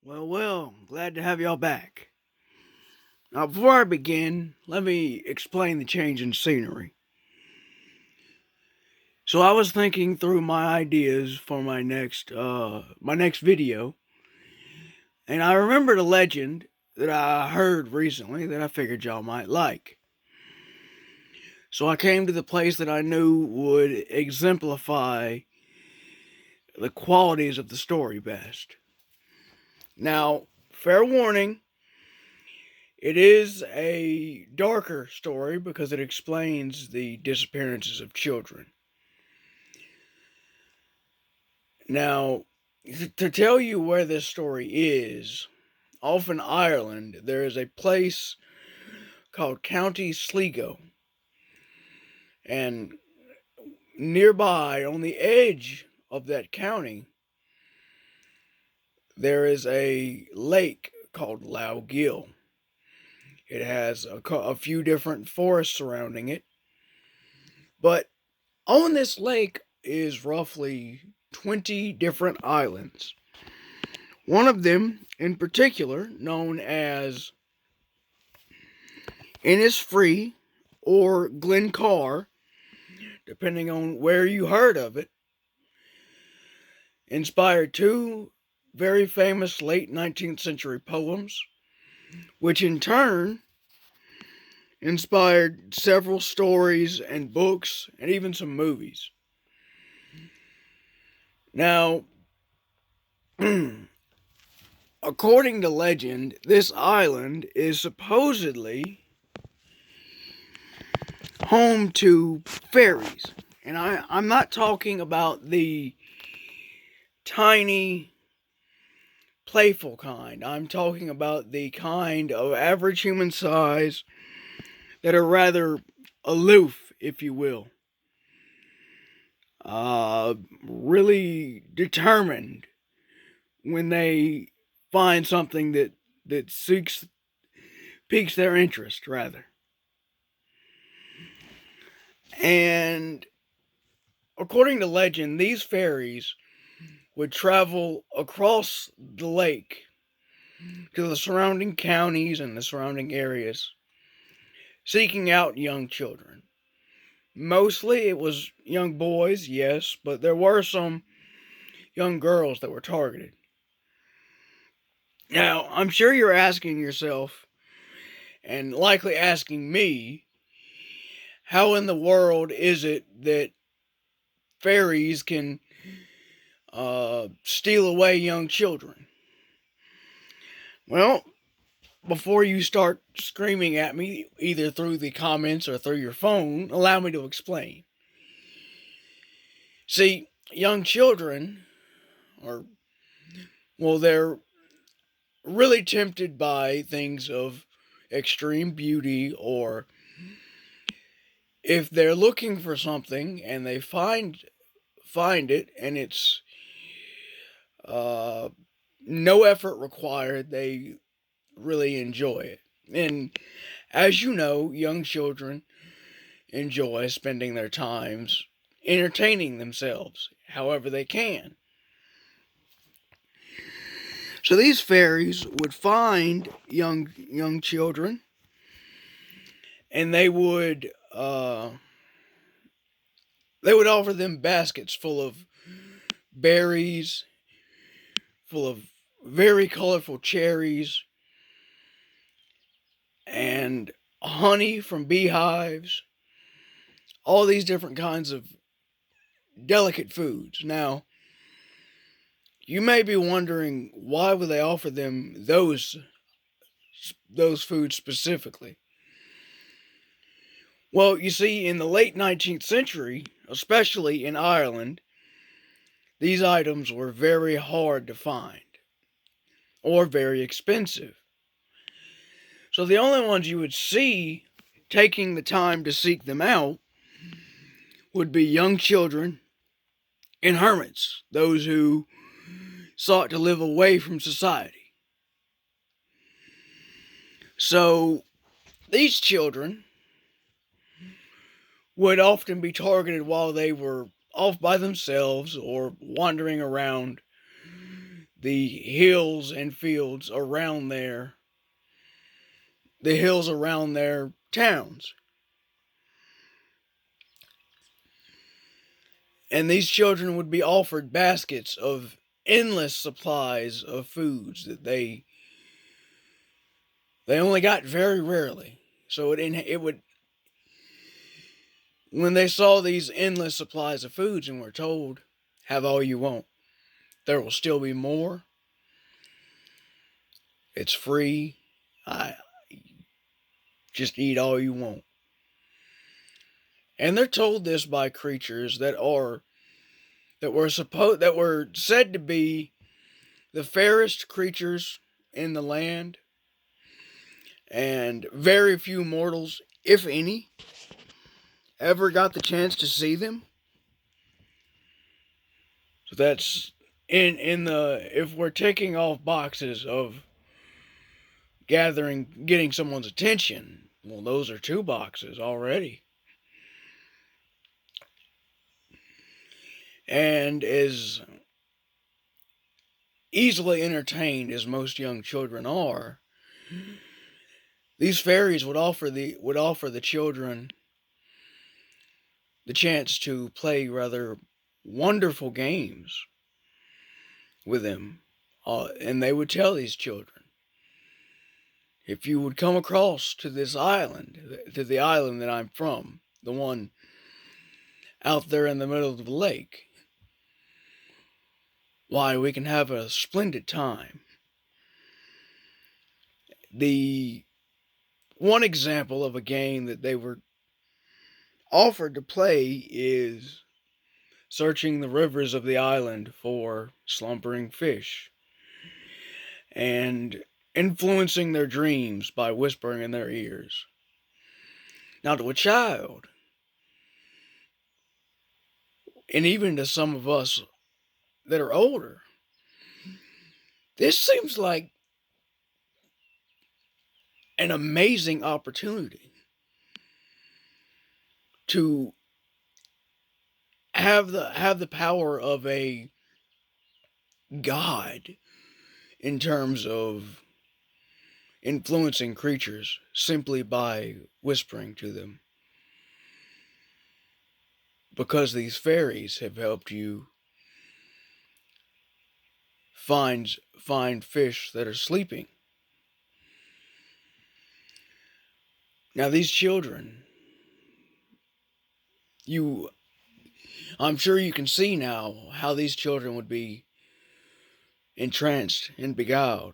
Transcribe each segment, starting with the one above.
Well, glad to have y'all back. Now, before I begin, let me explain the change in scenery. So, I was thinking through my ideas for my next video, and I remembered a legend that I heard recently that I figured y'all might like. So, I came to the place that I knew would exemplify the qualities of the story best. Now, fair warning, it is a darker story because it explains the disappearances of children. Now, to tell you where this story is, off in Ireland, there is a place called County Sligo. And nearby, on the edge of that county, there is a lake called Lough Gill. It has a few different forests surrounding it. But on this lake is roughly 20 different islands. One of them, in particular, known as Innisfree or Glencar, depending on where you heard of it, inspired two very famous late 19th century poems, which in turn inspired several stories and books and even some movies. Now, according to legend, this island is supposedly home to fairies. And I'm not talking about the tiny, playful kind. I'm talking about the kind of average human size that are rather aloof, if you will. Really determined when they find something that piques their interest, rather. And according to legend, these fairies would travel across the lake to the surrounding counties and the surrounding areas, seeking out young children. Mostly it was young boys, yes, but there were some young girls that were targeted. Now, I'm sure you're asking yourself, and likely asking me, how in the world is it that fairies can steal away young children? Well, before you start screaming at me, either through the comments or through your phone, allow me to explain. See, young children are, well, they're really tempted by things of extreme beauty, or if they're looking for something and they find it and it's uh, no effort required, they really enjoy it. And as you know, young children enjoy spending their times entertaining themselves however they can. So these fairies would find young children, and they would offer them baskets full of berries, full of very colorful cherries, and honey from beehives, all these different kinds of delicate foods. Now, you may be wondering, why would they offer them those foods specifically? Well, you see, in the late 19th century, especially in Ireland, these items were very hard to find or very expensive. So the only ones you would see taking the time to seek them out would be young children and hermits, those who sought to live away from society. So these children would often be targeted while they were off by themselves or wandering around the hills and fields around there, the hills around their towns. And these children would be offered baskets of endless supplies of foods that they only got very rarely. So it would, when they saw these endless supplies of foods and were told, have all you want, there will still be more, it's free, just eat all you want. And they're told this by creatures that were said to be the fairest creatures in the land, and very few mortals, if any, ever got the chance to see them. So that's if we're ticking off boxes of getting someone's attention, well, those are 2 boxes already. And as easily entertained as most young children are, these fairies would offer the children the chance to play rather wonderful games with them. And they would tell these children, if you would come across to this island, to the island that I'm from, the one out there in the middle of the lake, why, we can have a splendid time. The one example of a game that they were offered to play is searching the rivers of the island for slumbering fish, and influencing their dreams by whispering in their ears. Now, to a child, and even to some of us that are older, this seems like an amazing opportunity to have the power of a god in terms of influencing creatures simply by whispering to them. Because these fairies have helped you find fish that are sleeping. Now, these children, I'm sure you can see now how these children would be entranced and beguiled.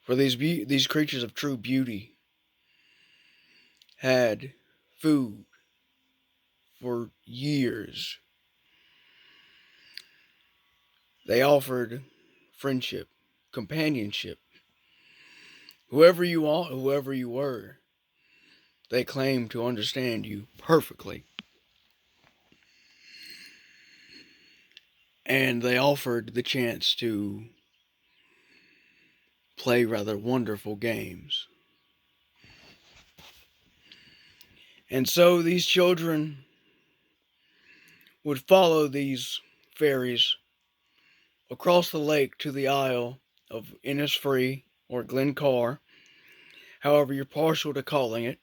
For these creatures of true beauty had food for years. They offered friendship, companionship. Whoever you were, they claimed to understand you perfectly. And they offered the chance to play rather wonderful games. And so these children would follow these fairies across the lake to the Isle of Innisfree, or Glencar, however you're partial to calling it,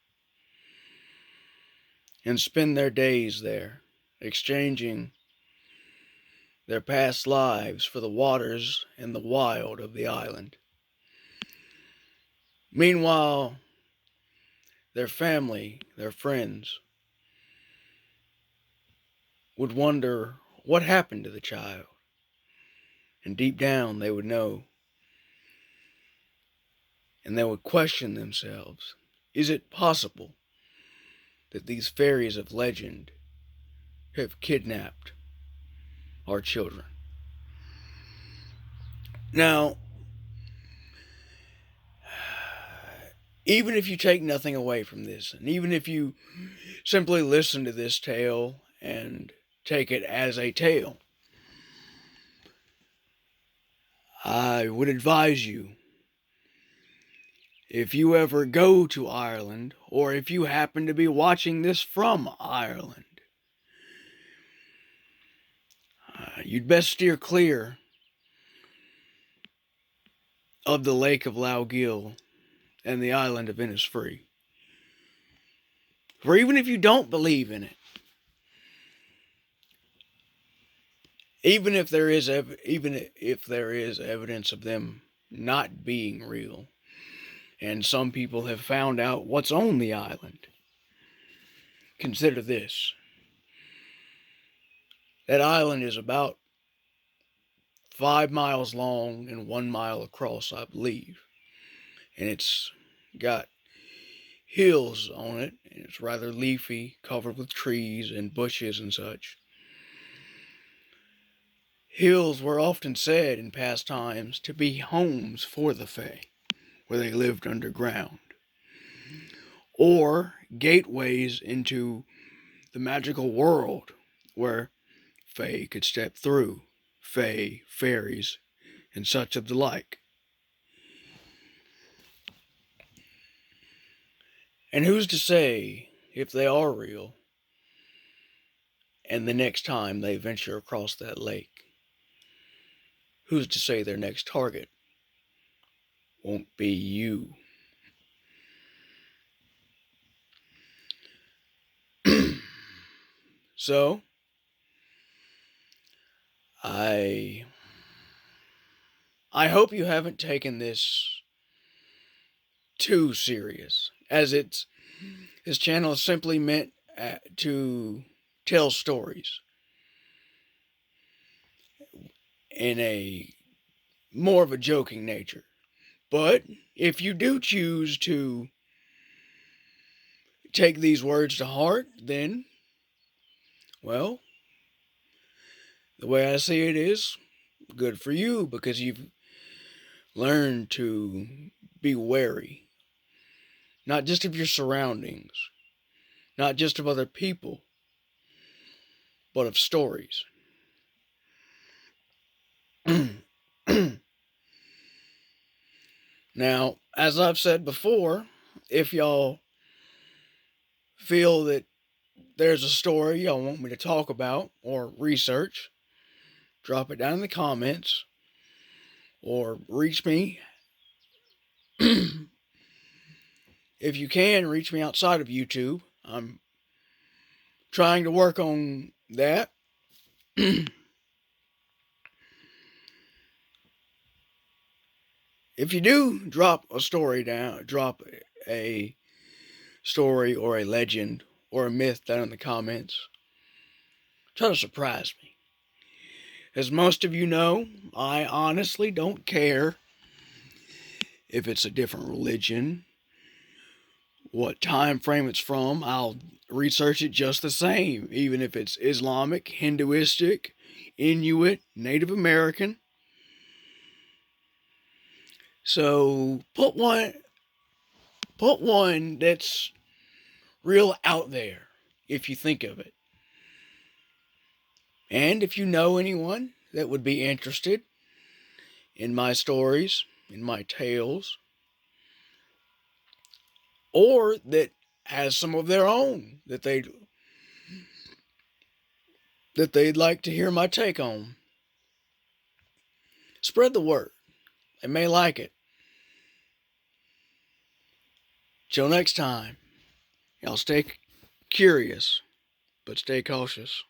and spend their days there, exchanging their past lives for the waters and the wild of the island. Meanwhile, their family, their friends, would wonder what happened to the child. And deep down they would know. And they would question themselves, is it possible that these fairies of legend have kidnapped our children? Now, even if you take nothing away from this, and even if you simply listen to this tale and take it as a tale, I would advise you, if you ever go to Ireland, or if you happen to be watching this from Ireland, you'd best steer clear of the Lake of Laugil and the island of Innisfree. For even if you don't believe in it, even if there is evidence of them not being real, and some people have found out what's on the island, consider this. That island is about 5 miles long and 1 mile across, I believe. And it's got hills on it, and it's rather leafy, covered with trees and bushes and such. Hills were often said in past times to be homes for the Fae, where they lived underground, or gateways into the magical world where Fae could step through, Fae, fairies, and such of the like. And who's to say if they are real, and the next time they venture across that lake, who's to say their next target won't be you? So, I hope you haven't taken this too serious, as this channel is simply meant to tell stories in a more of a joking nature. But if you do choose to take these words to heart, then, well, the way I see it is good for you, because you've learned to be wary, not just of your surroundings, not just of other people, but of stories. Now, as I've said before, if y'all feel that there's a story y'all want me to talk about or research, drop it down in the comments or reach me. If you can, reach me outside of YouTube. I'm trying to work on that. If you do drop a story or a legend or a myth down in the comments, try to surprise me. As most of you know, I honestly don't care if it's a different religion, what time frame it's from. I'll research it just the same, even if it's Islamic, Hinduistic, Inuit, Native American. So put one that's real out there, if you think of it. And if you know anyone that would be interested in my stories, in my tales, or that has some of their own that they'd like to hear my take on, spread the word. They may like it. Till next time, y'all stay curious, but stay cautious.